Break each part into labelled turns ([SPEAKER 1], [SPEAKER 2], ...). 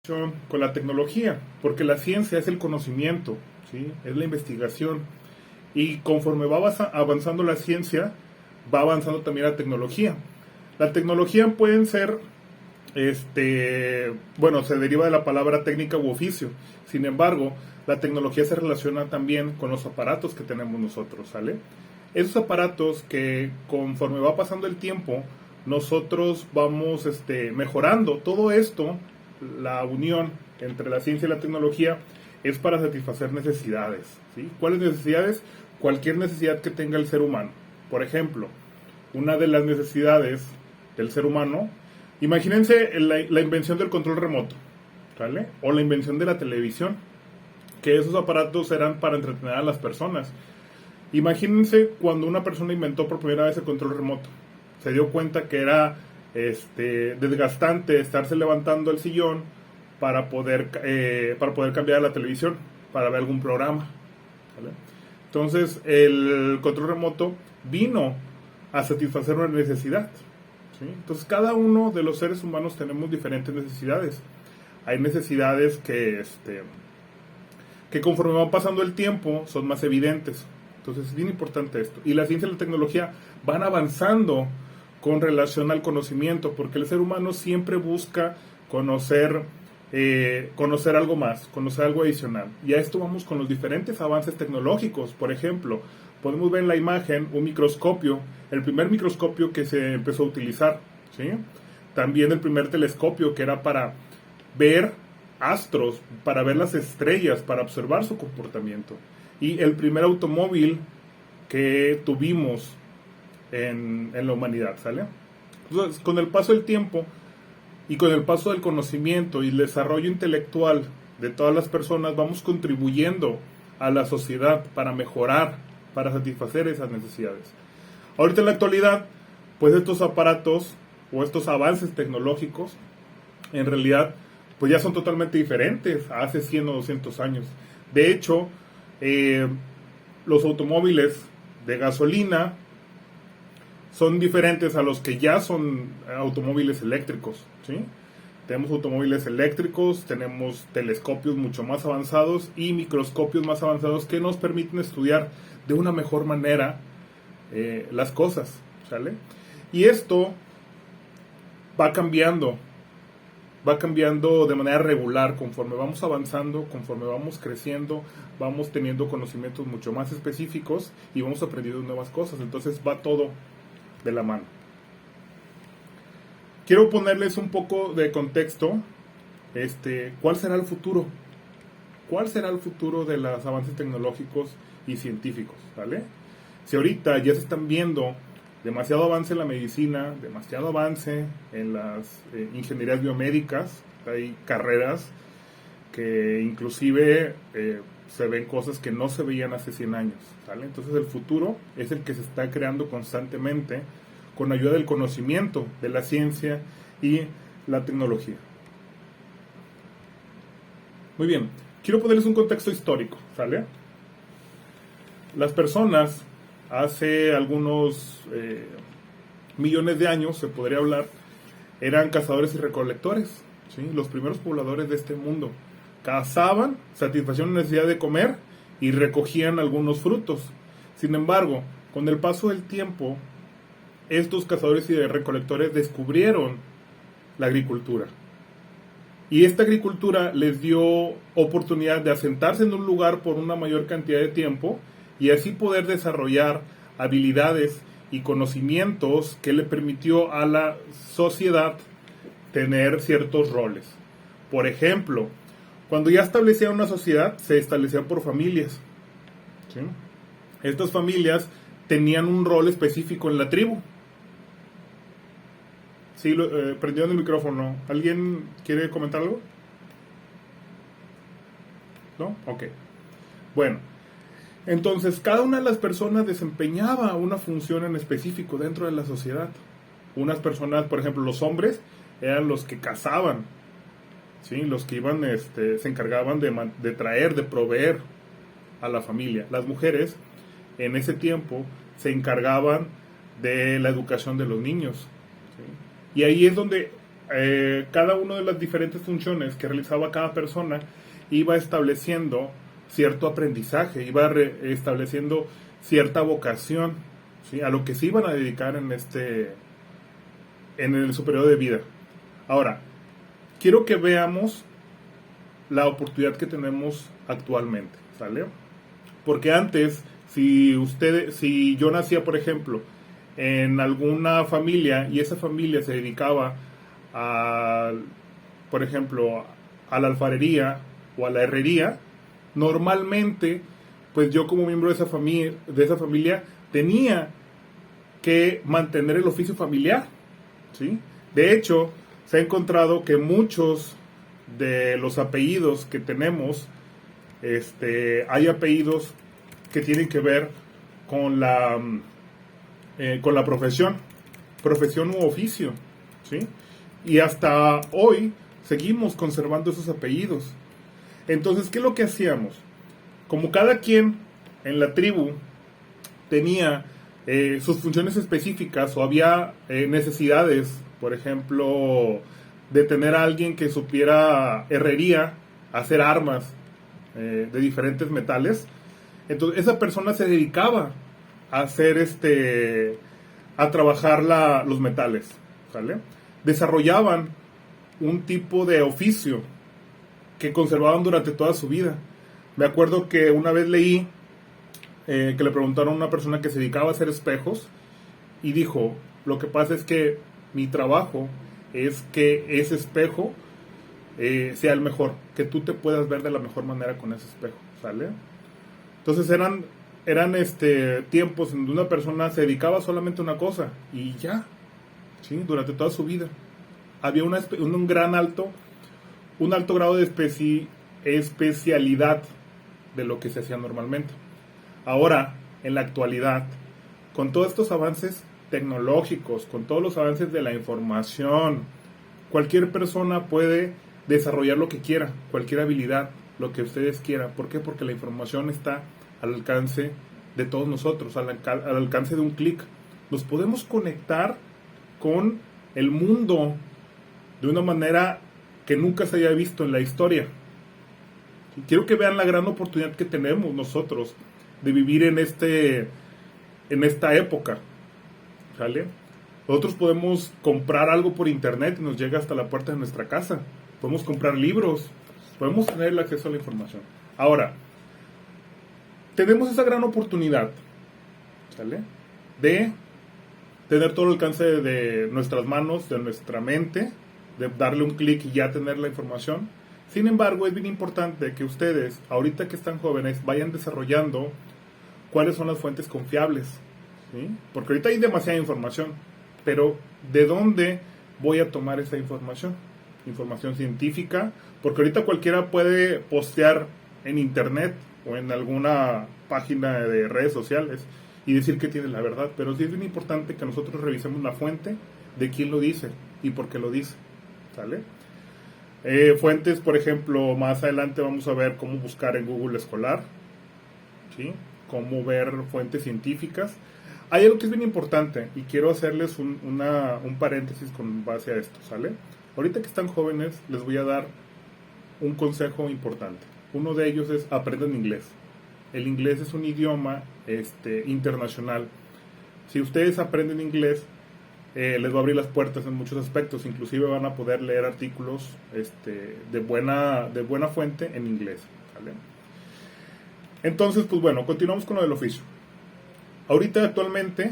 [SPEAKER 1] con la tecnología, porque la ciencia es el conocimiento, ¿sí? Es la investigación. Y conforme va avanzando la ciencia, va avanzando también la tecnología. La tecnología pueden ser, bueno, se deriva de la palabra técnica u oficio. Sin embargo, la tecnología se relaciona también con los aparatos que tenemos nosotros, ¿sale? Esos aparatos que conforme va pasando el tiempo, nosotros vamos mejorando. Todo esto, la unión entre la ciencia y la tecnología, es para satisfacer necesidades, ¿sí? ¿Cuáles necesidades? Cualquier necesidad que tenga el ser humano. Por ejemplo, una de las necesidades del ser humano, imagínense la invención del control remoto, ¿vale? O la invención de la televisión, que esos aparatos eran para entretener a las personas. Imagínense cuando una persona inventó por primera vez el control remoto. Se dio cuenta que era desgastante estarse levantando el sillón para poder cambiar a la televisión, para ver algún programa, ¿vale? Entonces el control remoto vino a satisfacer una necesidad, ¿sí? Entonces cada uno de los seres humanos tenemos diferentes necesidades. Hay necesidades que conforme va pasando el tiempo son más evidentes. Entonces es bien importante esto. Y la ciencia y la tecnología van avanzando con relación al conocimiento, porque el ser humano siempre busca conocer algo más, conocer algo adicional. Y a esto vamos con los diferentes avances tecnológicos. Por ejemplo, podemos ver en la imagen un microscopio, el primer microscopio que se empezó a utilizar, ¿sí? También el primer telescopio que era para ver astros, para ver las estrellas, para observar su comportamiento. Y el primer automóvil que tuvimos en la humanidad, ¿sale? Entonces, con el paso del tiempo y con el paso del conocimiento y el desarrollo intelectual de todas las personas, vamos contribuyendo a la sociedad para mejorar, para satisfacer esas necesidades. Ahorita en la actualidad, pues estos aparatos o estos avances tecnológicos, en realidad, pues ya son totalmente diferentes a hace 100 o 200 años. De hecho, los automóviles de gasolina son diferentes a los que ya son automóviles eléctricos, ¿sí? Tenemos automóviles eléctricos, tenemos telescopios mucho más avanzados y microscopios más avanzados que nos permiten estudiar de una mejor manera las cosas, ¿sale? Y esto va cambiando de manera regular conforme vamos avanzando, conforme vamos creciendo, vamos teniendo conocimientos mucho más específicos y vamos aprendiendo nuevas cosas. Entonces va todo de la mano. Quiero ponerles un poco de contexto. ¿Cuál será el futuro? ¿Cuál será el futuro de los avances tecnológicos y científicos? ¿Vale? Si ahorita ya se están viendo demasiado avance en la medicina, demasiado avance en las ingenierías biomédicas, hay carreras que inclusive se ven cosas que no se veían hace 100 años, ¿vale? Entonces el futuro es el que se está creando constantemente con ayuda del conocimiento, de la ciencia y la tecnología. Muy bien, quiero ponerles un contexto histórico, ¿sale? Las personas hace algunos millones de años, se podría hablar, eran cazadores y recolectores, ¿sí? Los primeros pobladores de este mundo. Cazaban, satisfacían la necesidad de comer y recogían algunos frutos. Sin embargo, con el paso del tiempo, estos cazadores y recolectores descubrieron la agricultura. Y esta agricultura les dio oportunidad de asentarse en un lugar por una mayor cantidad de tiempo y así poder desarrollar habilidades y conocimientos que le permitió a la sociedad tener ciertos roles. Por ejemplo, cuando ya establecían una sociedad, se establecían por familias, ¿sí? Estas familias tenían un rol específico en la tribu. Sí, prendieron el micrófono. ¿Alguien quiere comentar algo? ¿No? Ok. Bueno, entonces cada una de las personas desempeñaba una función en específico dentro de la sociedad. Unas personas, por ejemplo, los hombres eran los que cazaban, ¿sí? Los que iban, se encargaban de traer, de proveer a la familia. Las mujeres en ese tiempo se encargaban de la educación de los niños, ¿sí? Y ahí es donde cada una de las diferentes funciones que realizaba cada persona iba estableciendo cierto aprendizaje, iba estableciendo cierta vocación, ¿sí?, a lo que se iban a dedicar en su periodo de vida. Ahora, quiero que veamos la oportunidad que tenemos actualmente, ¿sale? Porque antes, si yo nacía, por ejemplo, en alguna familia y esa familia se dedicaba a, por ejemplo, a la alfarería o a la herrería, normalmente, pues yo como miembro de esa familia tenía que mantener el oficio familiar, ¿sí? De hecho, se ha encontrado que muchos de los apellidos que tenemos, hay apellidos que tienen que ver con la profesión u oficio, ¿sí? Y hasta hoy seguimos conservando esos apellidos. Entonces, ¿qué es lo que hacíamos? Como cada quien en la tribu tenía sus funciones específicas o había necesidades, por ejemplo, de tener a alguien que supiera herrería, hacer armas de diferentes metales, entonces esa persona se dedicaba a hacer a trabajar los metales, ¿sale? Desarrollaban un tipo de oficio que conservaban durante toda su vida. Me acuerdo que una vez leí que le preguntaron a una persona que se dedicaba a hacer espejos y dijo, lo que pasa es que mi trabajo es que ese espejo sea el mejor, que tú te puedas ver de la mejor manera con ese espejo, ¿sale? Entonces eran tiempos en donde una persona se dedicaba solamente a una cosa y ya, ¿sí?, durante toda su vida. Había un alto grado de especialidad de lo que se hacía normalmente. Ahora, en la actualidad, con todos estos avances tecnológicos, con todos los avances de la información, cualquier persona puede desarrollar lo que quiera, cualquier habilidad, lo que ustedes quieran. ¿Por qué? Porque la información está al alcance de todos nosotros, al alcance de un clic. Nos podemos conectar con el mundo de una manera que nunca se haya visto en la historia. Y quiero que vean la gran oportunidad que tenemos nosotros de vivir en esta época, ¿sale? Nosotros podemos comprar algo por internet y nos llega hasta la puerta de nuestra casa. Podemos comprar libros, podemos tener el acceso a la información. Ahora, tenemos esa gran oportunidad, ¿sale?, de tener todo el alcance de nuestras manos, de nuestra mente, de darle un clic y ya tener la información. Sin embargo, es bien importante que ustedes, ahorita que están jóvenes, vayan desarrollando cuáles son las fuentes confiables, ¿sí? Porque ahorita hay demasiada información, pero ¿de dónde voy a tomar esa información? Información científica, porque ahorita cualquiera puede postear en internet o en alguna página de redes sociales y decir que tiene la verdad, pero sí es bien importante que nosotros revisemos la fuente de quién lo dice y por qué lo dice, ¿sale? Fuentes, por ejemplo, más adelante vamos a ver cómo buscar en Google Escolar, ¿sí?, cómo ver fuentes científicas. Hay algo que es bien importante y quiero hacerles un paréntesis con base a esto, ¿sale? Ahorita que están jóvenes les voy a dar un consejo importante. Uno de ellos es aprendan inglés. El inglés es un idioma internacional. Si ustedes aprenden inglés, les va a abrir las puertas en muchos aspectos. Inclusive van a poder leer artículos de buena fuente en inglés, ¿vale? Entonces, pues bueno, continuamos con lo del oficio. Ahorita actualmente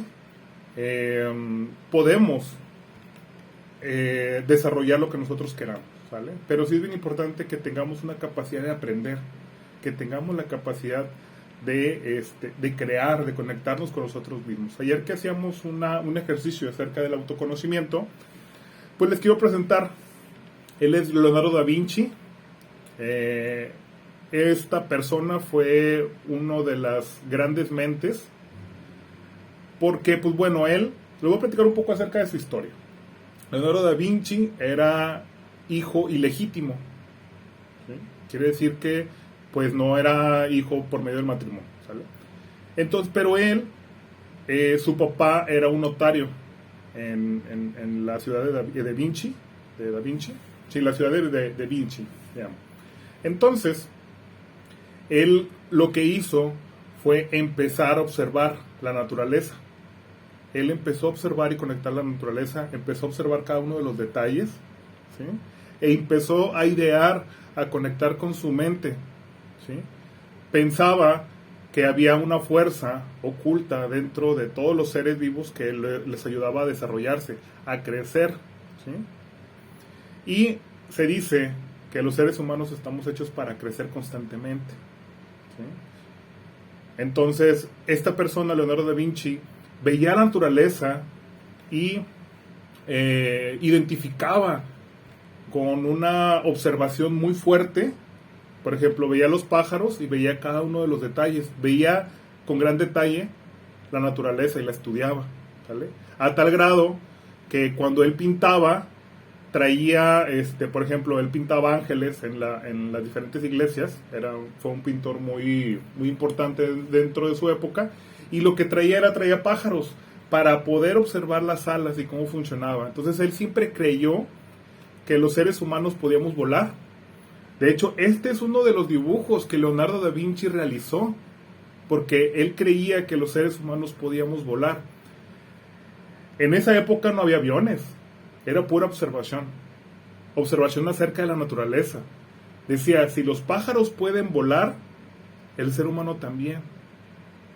[SPEAKER 1] podemos desarrollar lo que nosotros queramos, ¿vale? Pero sí es bien importante que tengamos una capacidad de aprender, que tengamos la capacidad de crear, de conectarnos con nosotros mismos. Ayer que hacíamos un ejercicio acerca del autoconocimiento, pues les quiero presentar. Él es Leonardo da Vinci. Esta persona fue uno de las grandes mentes, porque, pues bueno, les voy a platicar un poco acerca de su historia. Leonardo da Vinci era hijo ilegítimo, ¿sí? Quiere decir que pues no era hijo por medio del matrimonio, ¿sale? Entonces, pero su papá era un notario en la ciudad de Vinci, de Da Vinci. Sí, la ciudad de Vinci, digamos. Entonces, él lo que hizo fue empezar a observar la naturaleza. Él empezó a observar y conectar la naturaleza, empezó a observar cada uno de los detalles, ¿sí? E empezó a idear, a conectar con su mente, ¿sí? Pensaba que había una fuerza oculta dentro de todos los seres vivos que les ayudaba a desarrollarse, a crecer, ¿sí? Y se dice que los seres humanos estamos hechos para crecer constantemente, ¿sí? Entonces, esta persona, Leonardo da Vinci, veía la naturaleza y identificaba con una observación muy fuerte. Por ejemplo, veía los pájaros y veía cada uno de los detalles. Veía con gran detalle la naturaleza y la estudiaba, ¿vale? A tal grado que cuando él pintaba, traía, por ejemplo, él pintaba ángeles en las diferentes iglesias. Fue un pintor muy, muy importante dentro de su época. Y lo que traía pájaros para poder observar las alas y cómo funcionaba. Entonces él siempre creyó que los seres humanos podíamos volar. De hecho, este es uno de los dibujos que Leonardo da Vinci realizó, porque él creía que los seres humanos podíamos volar. En esa época no había aviones, era pura observación acerca de la naturaleza. Decía, si los pájaros pueden volar, el ser humano también.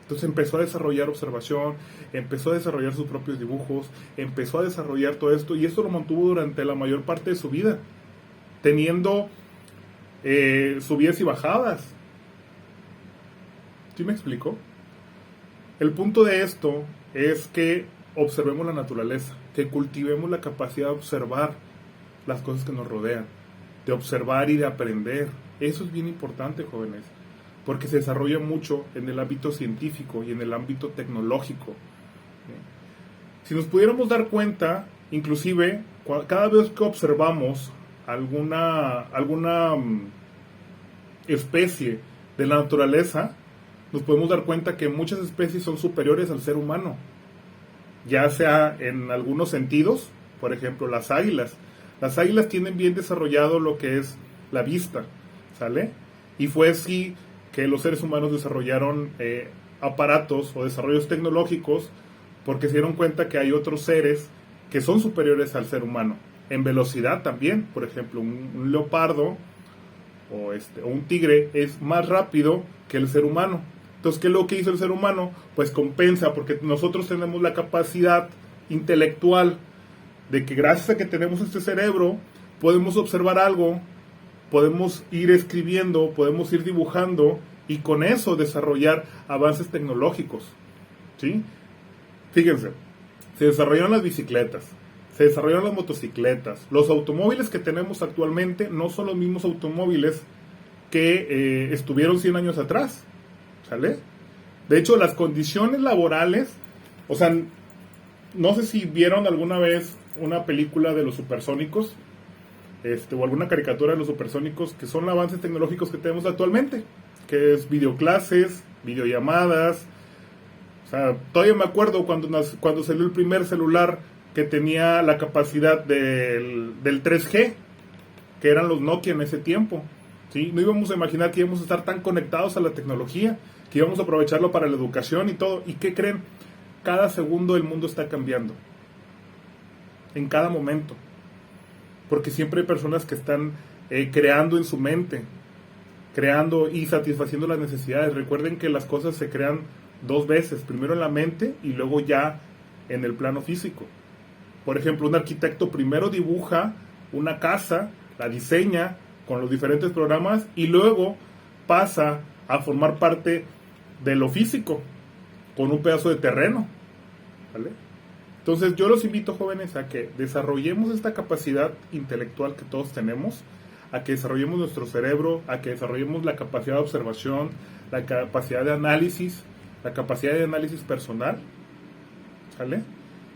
[SPEAKER 1] Entonces empezó a desarrollar observación, empezó a desarrollar sus propios dibujos, empezó a desarrollar todo esto, y esto lo mantuvo durante la mayor parte de su vida, teniendo subidas y bajadas. ¿Sí me explico? El punto de esto es que observemos la naturaleza, que cultivemos la capacidad de observar las cosas que nos rodean, de observar y de aprender. Eso es bien importante, jóvenes, porque se desarrolla mucho en el ámbito científico y en el ámbito tecnológico. Si nos pudiéramos dar cuenta, inclusive, cada vez que observamos alguna especie de la naturaleza, nos podemos dar cuenta que muchas especies son superiores al ser humano, ya sea en algunos sentidos. Por ejemplo, las águilas. Las águilas tienen bien desarrollado lo que es la vista, ¿sale? Y fue así que los seres humanos desarrollaron aparatos o desarrollos tecnológicos, porque se dieron cuenta que hay otros seres que son superiores al ser humano, en velocidad también. Por ejemplo, un leopardo o un tigre es más rápido que el ser humano. Entonces, ¿qué es lo que hizo el ser humano? Pues compensa, porque nosotros tenemos la capacidad intelectual de que gracias a que tenemos este cerebro, podemos observar algo, podemos ir escribiendo, podemos ir dibujando, y con eso desarrollar avances tecnológicos, ¿sí? Fíjense, se desarrollaron las bicicletas, se desarrollaron las motocicletas. Los automóviles que tenemos actualmente no son los mismos automóviles que estuvieron 100 años atrás, ¿sale? De hecho, las condiciones laborales, o sea, no sé si vieron alguna vez una película de los supersónicos, o alguna caricatura de los supersónicos, que son avances tecnológicos que tenemos actualmente, que es videoclases, videollamadas. O sea, todavía me acuerdo cuando salió el primer celular que tenía la capacidad del 3G, que eran los Nokia en ese tiempo, ¿sí? No íbamos a imaginar que íbamos a estar tan conectados a la tecnología, que íbamos a aprovecharlo para la educación y todo. ¿Y qué creen? Cada segundo el mundo está cambiando, en cada momento, porque siempre hay personas que están creando en su mente, creando y satisfaciendo las necesidades. Recuerden que las cosas se crean dos veces, primero en la mente y luego ya en el plano físico. Por ejemplo, un arquitecto primero dibuja una casa, la diseña con los diferentes programas y luego pasa a formar parte de lo físico con un pedazo de terreno, ¿vale? Entonces yo los invito, jóvenes, a que desarrollemos esta capacidad intelectual que todos tenemos, a que desarrollemos nuestro cerebro, a que desarrollemos la capacidad de observación, la capacidad de análisis, la capacidad de análisis personal, ¿sale?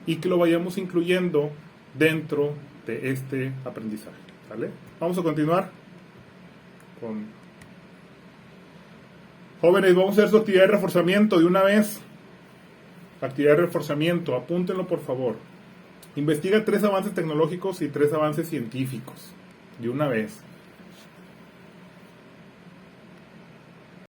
[SPEAKER 1] Y que lo vayamos incluyendo dentro de este aprendizaje, ¿sale? Vamos a continuar con... Jóvenes, vamos a hacer su actividad de reforzamiento de una vez. Actividad de reforzamiento, apúntenlo por favor. Investiga 3 avances tecnológicos y 3 avances científicos de una vez.